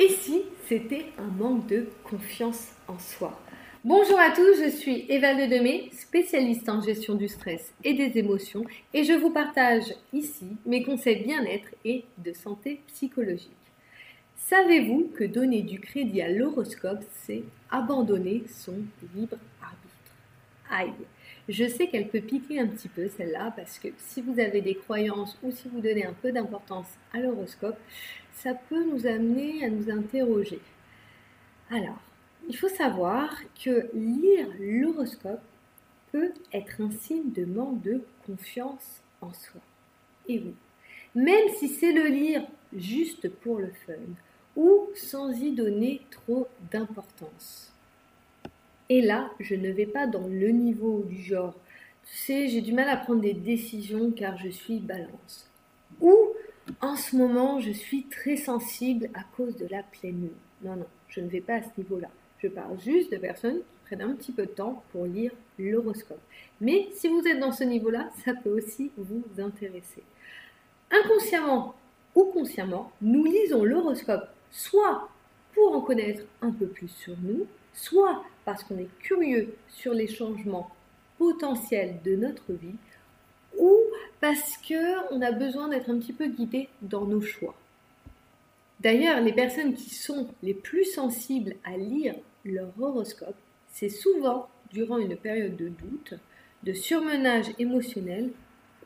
Et si c'était un manque de confiance en soi? Bonjour à tous, je suis Eva Ledemé, spécialiste en gestion du stress et des émotions, et je vous partage ici mes conseils bien-être et de santé psychologique. Savez-vous que donner du crédit à l'horoscope, c'est abandonner son libre arbitre? Aïe, je sais qu'elle peut piquer un petit peu celle-là parce que si vous avez des croyances ou si vous donnez un peu d'importance à l'horoscope, ça peut nous amener à nous interroger. Alors, il faut savoir que lire l'horoscope peut être un signe de manque de confiance en soi. Et oui, même si c'est le lire juste pour le fun ou sans y donner trop d'importance. Et là, je ne vais pas dans le niveau du genre, tu sais, j'ai du mal à prendre des décisions car je suis balance. Ou, en ce moment, je suis très sensible à cause de la pleine lune. Non, je ne vais pas à ce niveau-là. Je parle juste de personnes qui prennent un petit peu de temps pour lire l'horoscope. Mais si vous êtes dans ce niveau-là, ça peut aussi vous intéresser. Inconsciemment ou consciemment, nous lisons l'horoscope soit pour en connaître un peu plus sur nous, soit parce qu'on est curieux sur les changements potentiels de notre vie, ou parce qu'on a besoin d'être un petit peu guidé dans nos choix. D'ailleurs, les personnes qui sont les plus sensibles à lire leur horoscope, c'est souvent durant une période de doute, de surmenage émotionnel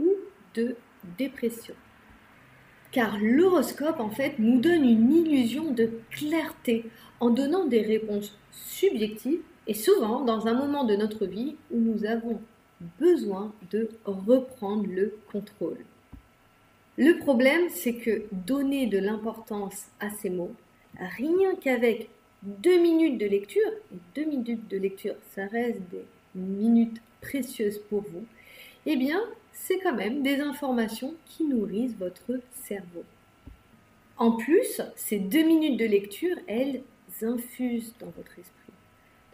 ou de dépression. Car l'horoscope, en fait, nous donne une illusion de clarté en donnant des réponses subjectives et souvent dans un moment de notre vie où nous avons besoin de reprendre le contrôle. Le problème, c'est que donner de l'importance à ces mots, rien qu'avec 2 minutes de lecture, et 2 minutes de lecture, ça reste des minutes précieuses pour vous, eh bien, c'est quand même des informations qui nourrissent votre cerveau. En plus, ces 2 minutes de lecture, elles infusent dans votre esprit.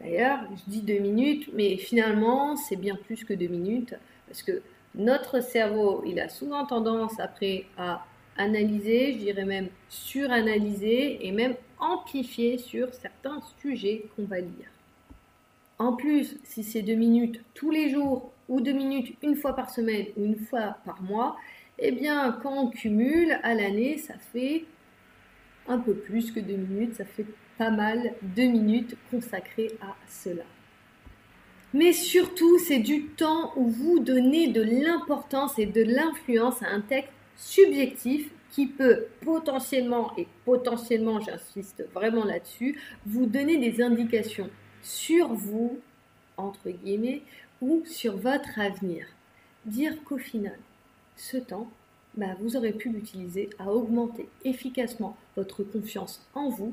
D'ailleurs, je dis 2 minutes, mais finalement, c'est bien plus que 2 minutes, parce que notre cerveau, il a souvent tendance après à analyser, je dirais même suranalyser, et même amplifier sur certains sujets qu'on va lire. En plus, si c'est 2 minutes tous les jours, ou 2 minutes une fois par semaine, ou une fois par mois, eh bien, quand on cumule à l'année, ça fait un peu plus que 2 minutes, ça fait pas mal 2 minutes consacrées à cela. Mais surtout, c'est du temps où vous donnez de l'importance et de l'influence à un texte subjectif qui peut potentiellement, et potentiellement, j'insiste vraiment là-dessus, vous donner des indications sur vous, entre guillemets, ou sur votre avenir. Dire qu'au final, ce temps, vous aurez pu l'utiliser à augmenter efficacement votre confiance en vous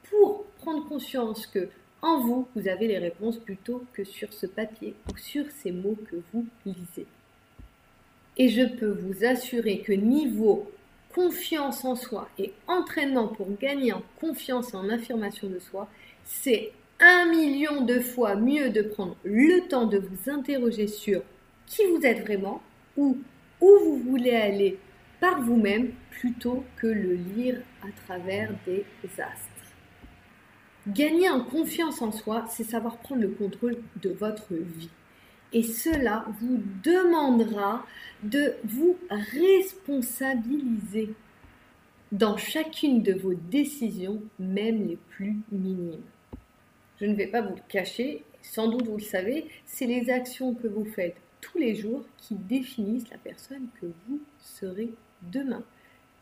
pour prendre conscience que en vous, vous avez les réponses plutôt que sur ce papier ou sur ces mots que vous lisez. Et je peux vous assurer que niveau confiance en soi et entraînement pour gagner en confiance et en affirmation de soi, c'est 1 million de fois mieux de prendre le temps de vous interroger sur qui vous êtes vraiment ou où vous voulez aller par vous-même plutôt que le lire à travers des astres. Gagner en confiance en soi, c'est savoir prendre le contrôle de votre vie. Et cela vous demandera de vous responsabiliser dans chacune de vos décisions, même les plus minimes. Je ne vais pas vous le cacher, sans doute vous le savez, c'est les actions que vous faites tous les jours qui définissent la personne que vous serez demain.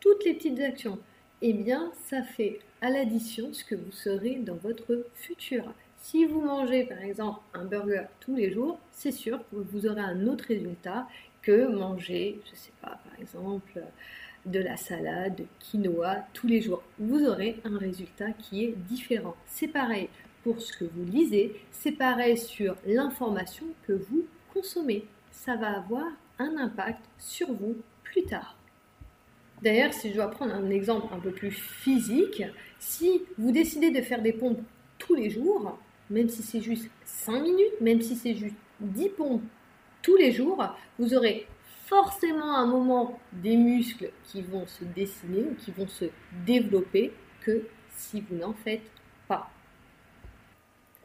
Toutes les petites actions, eh bien, ça fait à l'addition ce que vous serez dans votre futur. Si vous mangez par exemple un burger tous les jours, c'est sûr que vous aurez un autre résultat que manger, je ne sais pas, par exemple, de la salade, de quinoa tous les jours. Vous aurez un résultat qui est différent. C'est pareil pour ce que vous lisez, c'est pareil sur l'information que vous consommez. Ça va avoir un impact sur vous plus tard. D'ailleurs, si je dois prendre un exemple un peu plus physique, si vous décidez de faire des pompes tous les jours, même si c'est juste 5 minutes, même si c'est juste 10 pompes tous les jours, vous aurez forcément à un moment des muscles qui vont se dessiner ou qui vont se développer que si vous n'en faites pas.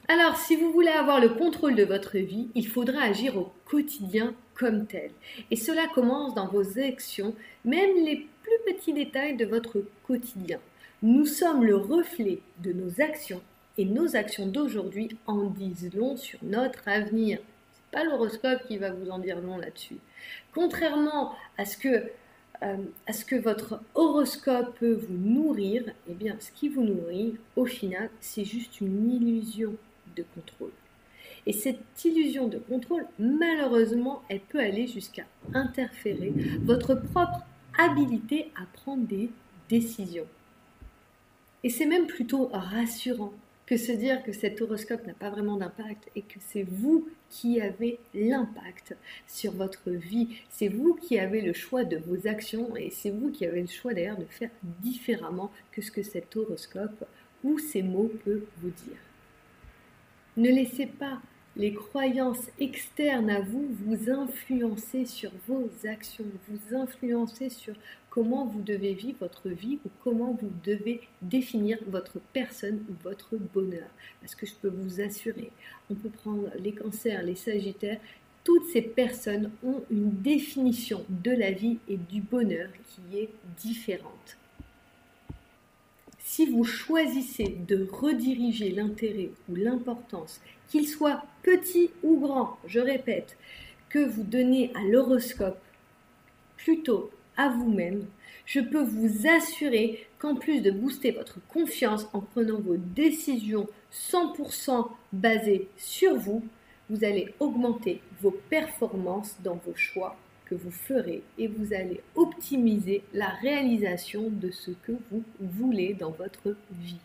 Alors, si vous voulez avoir le contrôle de votre vie, il faudra agir au quotidien comme tel. Et cela commence dans vos actions, même les plus petits détails de votre quotidien. Nous sommes le reflet de nos actions et nos actions d'aujourd'hui en disent long sur notre avenir. Ce n'est pas l'horoscope qui va vous en dire long là-dessus. Contrairement à ce que votre horoscope peut vous nourrir, eh bien, ce qui vous nourrit, au final, c'est juste une illusion de contrôle. Et cette illusion de contrôle, malheureusement, elle peut aller jusqu'à interférer votre propre habilité à prendre des décisions. Et c'est même plutôt rassurant que se dire que cet horoscope n'a pas vraiment d'impact et que c'est vous qui avez l'impact sur votre vie. C'est vous qui avez le choix de vos actions et c'est vous qui avez le choix d'ailleurs de faire différemment que ce que cet horoscope ou ces mots peuvent vous dire. Ne laissez pas les croyances externes à vous vous influencer sur vos actions, vous influencer sur comment vous devez vivre votre vie ou comment vous devez définir votre personne ou votre bonheur. Parce que je peux vous assurer, on peut prendre les cancers, les sagittaires, toutes ces personnes ont une définition de la vie et du bonheur qui est différente. Si vous choisissez de rediriger l'intérêt ou l'importance, qu'il soit petit ou grand, je répète, que vous donnez à l'horoscope plutôt à vous-même, je peux vous assurer qu'en plus de booster votre confiance en prenant vos décisions 100% basées sur vous, vous allez augmenter vos performances dans vos choix que vous ferez et vous allez optimiser la réalisation de ce que vous voulez dans votre vie.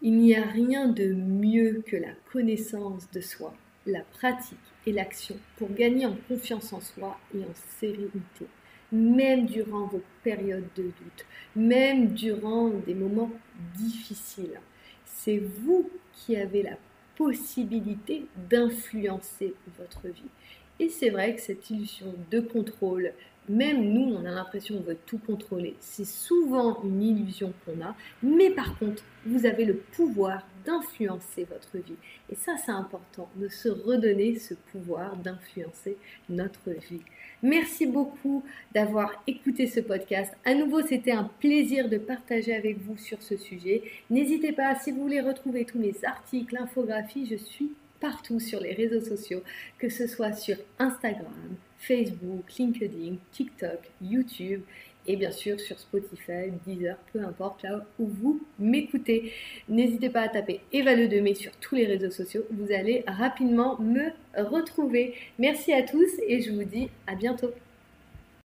Il n'y a rien de mieux que la connaissance de soi, la pratique et l'action pour gagner en confiance en soi et en sérénité, même durant vos périodes de doute, même durant des moments difficiles. C'est vous qui avez la possibilité d'influencer votre vie. Et c'est vrai que cette illusion de contrôle, même nous, on a l'impression qu'on veut tout contrôler. C'est souvent une illusion qu'on a, mais par contre, vous avez le pouvoir d'influencer votre vie. Et ça, c'est important, de se redonner ce pouvoir d'influencer notre vie. Merci beaucoup d'avoir écouté ce podcast. À nouveau, c'était un plaisir de partager avec vous sur ce sujet. N'hésitez pas, si vous voulez retrouver tous mes articles, infographies, je suis partout sur les réseaux sociaux, que ce soit sur Instagram, Facebook, LinkedIn, TikTok, YouTube et bien sûr sur Spotify, Deezer, peu importe là où vous m'écoutez. N'hésitez pas à taper Eva Le Demé sur tous les réseaux sociaux, vous allez rapidement me retrouver. Merci à tous et je vous dis à bientôt.